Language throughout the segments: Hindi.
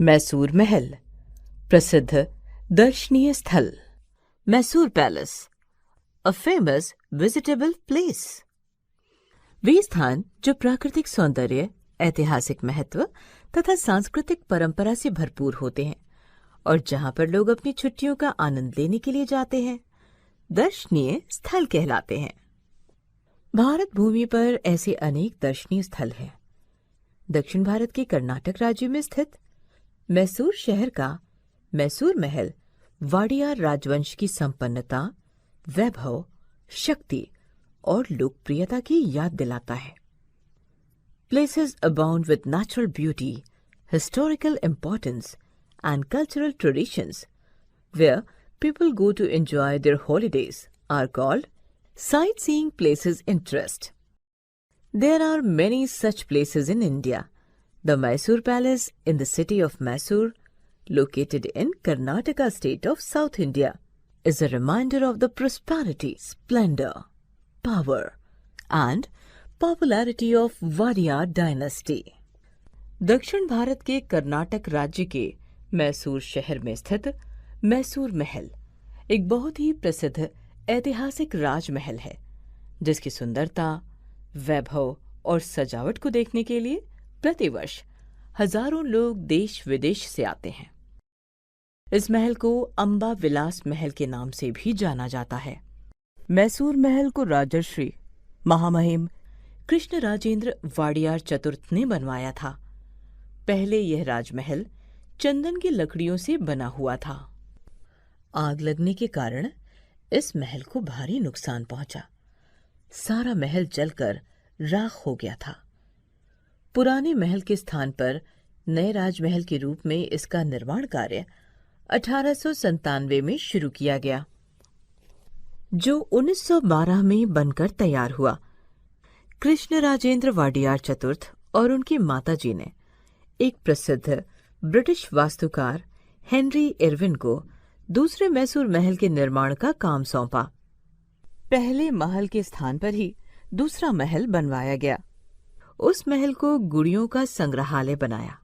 मैसूर महल, प्रसिद्ध दर्शनीय स्थल। Mysore palace, a famous visitable place. वे स्थान जो प्राकृतिक सौंदर्य, ऐतिहासिक महत्व तथा सांस्कृतिक परंपरा से भरपूर होते हैं और जहां पर लोग अपनी छुट्टियों का आनंद लेने के लिए जाते हैं, दर्शनीय स्थल कहलाते हैं। भारत भूमि पर ऐसे अनेक दर्शनीय स्थल हैं। दक्षिण भारत के कर्नाटक राज्य में स्थित मैसूर शहर का मैसूर महल वाडियार राजवंश की संपन्नता, वैभव, शक्ति और लोकप्रियता की याद दिलाता है। Places abound with natural beauty, historical importance, and cultural traditions, where people go to enjoy their holidays, are called sightseeing places interest. There are many such places in India. The Mysore Palace in the city of Mysore, located in Karnataka state of South India, is a reminder of the prosperity, splendor, power, and popularity of Wadiyar dynasty. दक्षिण भारत के कर्नाटक राज्य के मैसूर शहर में स्थित मैसूर महल एक बहुत ही प्रसिद्ध ऐतिहासिक राजमहल है, जिसकी सुंदरता, वैभव और सजावट को देखने के लिए प्रतिवर्ष हजारों लोग देश विदेश से आते हैं। इस महल को अंबा विलास महल के नाम से भी जाना जाता है। मैसूर महल को राजर्षि महामहिम कृष्ण राजेंद्र वाडियार चतुर्थ ने बनवाया था। पहले यह राजमहल चंदन की लकड़ियों से बना हुआ था। आग लगने के कारण इस महल को भारी नुकसान पहुंचा। सारा महल जलकर राख हो गया था। पुराने महल के स्थान पर नए राजमहल के रूप में इसका निर्माण कार्य 1897 में शुरू किया गया, जो 1912 में बनकर तैयार हुआ। कृष्ण राजेंद्र वाडियार चतुर्थ और उनकी माताजी ने एक प्रसिद्ध ब्रिटिश वास्तुकार हेनरी इरविन को दूसरे मैसूर महल के निर्माण का काम सौंपा। पहले महल के स्थान पर ही दूसरा महल बनवाया गया। उस महल को गुड़ियों का संग्रहालय बनाया।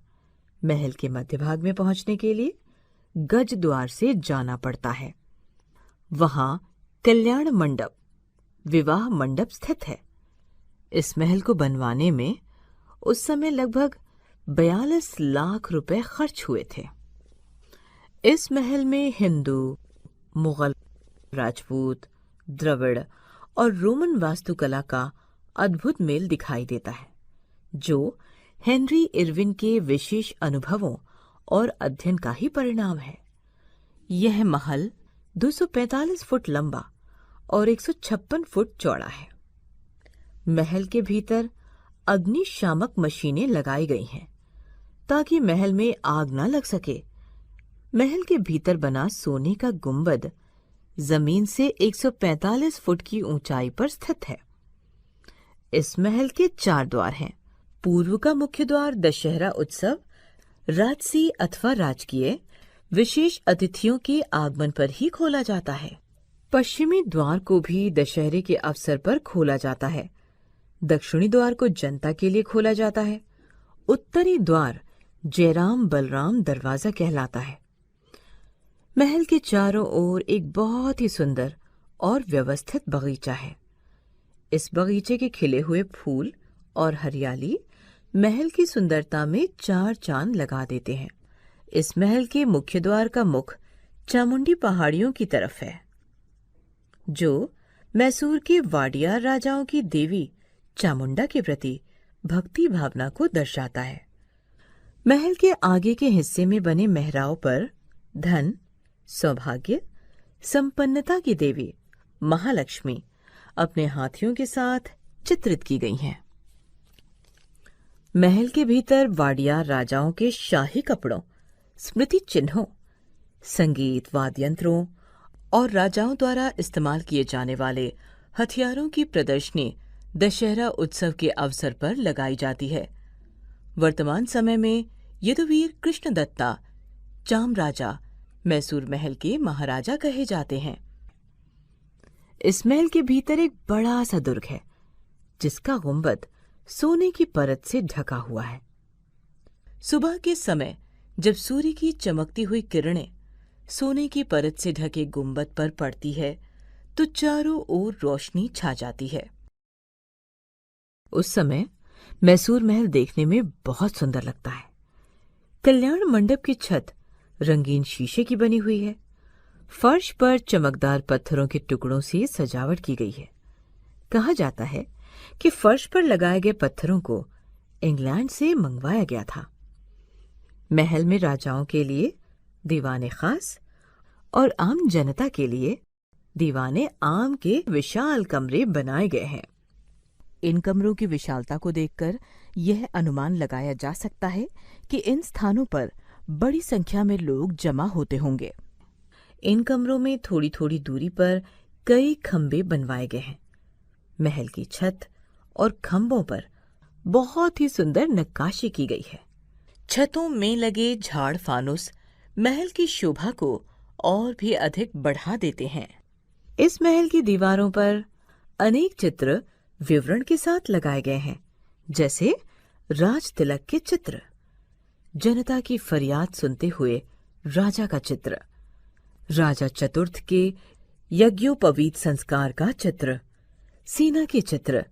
महल के मध्य भाग में पहुंचने के लिए गज द्वार से जाना पड़ता है। वहां कल्याण मंडप, विवाह मंडप स्थित है। इस महल को बनवाने में उस समय लगभग 42 लाख रुपए खर्च हुए थे। इस महल में हिंदू, मुगल, राजपूत, द्रविड़ और रोमन वास्तुकला का अद्भुत मेल दिखाई देता है, जो हेनरी इरविन के विशेष अनुभवों और अध्ययन का ही परिणाम है। यह महल 245 फुट लंबा और 156 फुट चौड़ा है। महल के भीतर अग्निशामक मशीनें लगाई गई हैं, ताकि महल में आग न लग सके। महल के भीतर बना सोने का गुंबद जमीन से 145 फुट की ऊंचाई पर स्थित है। इस महल के 4 द्वार हैं। पूर्व का मुख्य द्वार दशहरा उत्सव, राजसी अथवा राजकीय विशेष अतिथियों के आगमन पर ही खोला जाता है। पश्चिमी द्वार को भी दशहरे के अवसर पर खोला जाता है। दक्षिणी द्वार को जनता के लिए खोला जाता है। उत्तरी द्वार जयराम बलराम दरवाजा कहलाता है। महल के चारों ओर एक बहुत ही सुंदर और व्यवस्थित बगीचा है। इस बगीचे के खिले हुए फूल और हरियाली महल की सुंदरता में 4 चांद लगा देते हैं। इस महल के मुख्य द्वार का मुख चामुंडी पहाड़ियों की तरफ है, जो मैसूर के वाडियार राजाओं की देवी चामुंडा के प्रति भक्ति भावना को दर्शाता है। महल के आगे के हिस्से में बने मेहराब पर धन, सौभाग्य, संपन्नता की देवी महालक्ष्मी अपने हाथियों के साथ चित्रित की गई हैं। महल के भीतर वाडियार राजाओं के शाही कपड़ों, स्मृति चिन्हों, संगीत वाद्ययंत्रों और राजाओं द्वारा इस्तेमाल किए जाने वाले हथियारों की प्रदर्शनी दशहरा उत्सव के अवसर पर लगाई जाती है। वर्तमान समय में यदुवीर कृष्णदत्ता चाम राजा मैसूर महल के महाराजा कहे जाते हैं। इस महल के भीतर एक बड़ा सा दुर्ग है, जिसका गुंबद सोने की परत से ढका हुआ है। सुबह के समय जब सूर्य की चमकती हुई किरणें सोने की परत से ढके गुंबद पर पड़ती है तो चारों ओर रोशनी छा जाती है। उस समय मैसूर महल देखने में बहुत सुंदर लगता है। कल्याण मंडप की छत रंगीन शीशे की बनी हुई है। फर्श पर चमकदार पत्थरों के टुकड़ों से सजावट की गई है। कहा जाता है कि फर्श पर लगाए गए पत्थरों को इंग्लैंड से मंगवाया गया था। महल में राजाओं के लिए दीवाने खास और आम जनता के लिए दीवाने आम के विशाल कमरे बनाए गए हैं। इन कमरों की विशालता को देखकर यह अनुमान लगाया जा सकता है कि इन स्थानों पर बड़ी संख्या में लोग जमा होते होंगे। इन कमरों में थोड़ी थोड़ी दूरी पर कई खंबे बनवाए गए हैं। महल की छत और खंभों पर बहुत ही सुंदर नक्काशी की गई है। छतों में लगे झाड़ फानुस महल की शोभा को और भी अधिक बढ़ा देते हैं। इस महल की दीवारों पर अनेक चित्र विवरण के साथ लगाए गए हैं, जैसे राज तिलक के चित्र, जनता की फरियाद सुनते हुए राजा का चित्र, राजा चतुर्थ के यज्ञोपवीत संस्कार का चित्र, सेना के चित्र,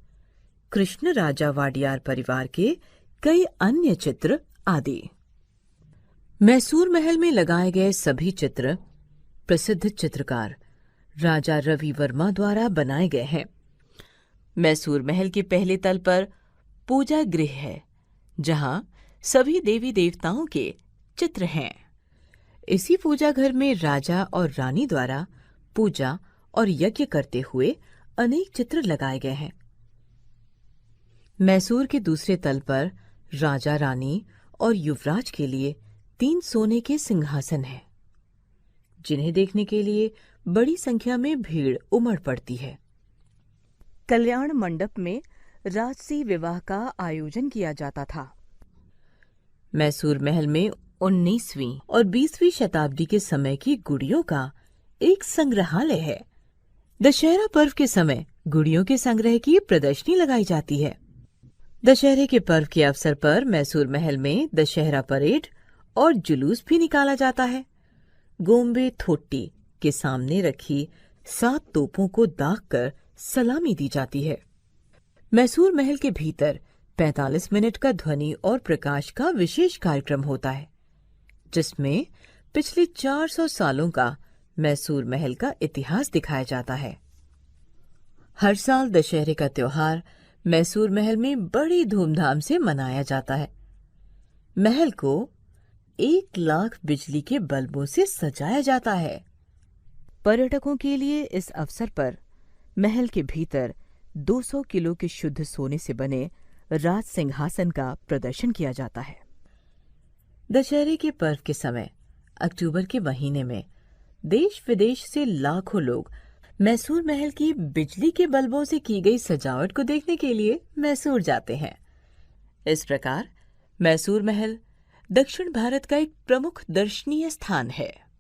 कृष्ण राजा वाडियार परिवार के कई अन्य चित्र आदि। मैसूर महल में लगाए गए सभी चित्र प्रसिद्ध चित्रकार राजा रवि वर्मा द्वारा बनाए गए हैं। मैसूर महल के पहले तल पर पूजा गृह है, जहां सभी देवी देवताओं के चित्र हैं। इसी पूजा घर में राजा और रानी द्वारा पूजा और यज्ञ करते हुए अनेक चित्र लगाए गए हैं। मैसूर के दूसरे तल पर राजा रानी और युवराज के लिए 3 सोने के सिंहासन हैं, जिन्हें देखने के लिए बड़ी संख्या में भीड़ उमड़ पड़ती है। कल्याण मंडप में राजसी विवाह का आयोजन किया जाता था। मैसूर महल में 19वीं और 20वीं शताब्दी के समय की गुड़ियों का एक संग्रहालय है। दशहरा पर्व के समय गुड़ियों के संग्रह की प्रदर्शनी लगाई जाती है। दशहरे के पर्व के अवसर पर मैसूर महल में दशहरा परेड और जुलूस भी निकाला जाता है। गोम्बे थोट्टी के सामने रखी 7 तोपों को दागकर सलामी दी जाती है। मैसूर महल के भीतर 45 मिनट का ध्वनि और प्रकाश का विशेष कार्यक्रम होता है, जिसमें पिछले 400 सालों का मैसूर महल का इतिहास दिखाया जाता है। हर साल दशहरे का त्योहार मैसूर महल में बड़ी धूमधाम से मनाया जाता है। महल को 1 लाख बिजली के बल्बों से सजाया जाता है। पर्यटकों के लिए इस अवसर पर महल के भीतर 200 किलो के शुद्ध सोने से बने राज सिंहासन का प्रदर्शन किया जाता है। दशहरे के पर्व के समय अक्टूबर के महीने में देश विदेश से लाखों लोग मैसूर महल की बिजली के बल्बों से की गई सजावट को देखने के लिए मैसूर जाते हैं। इस प्रकार मैसूर महल दक्षिण भारत का एक प्रमुख दर्शनीय स्थान है।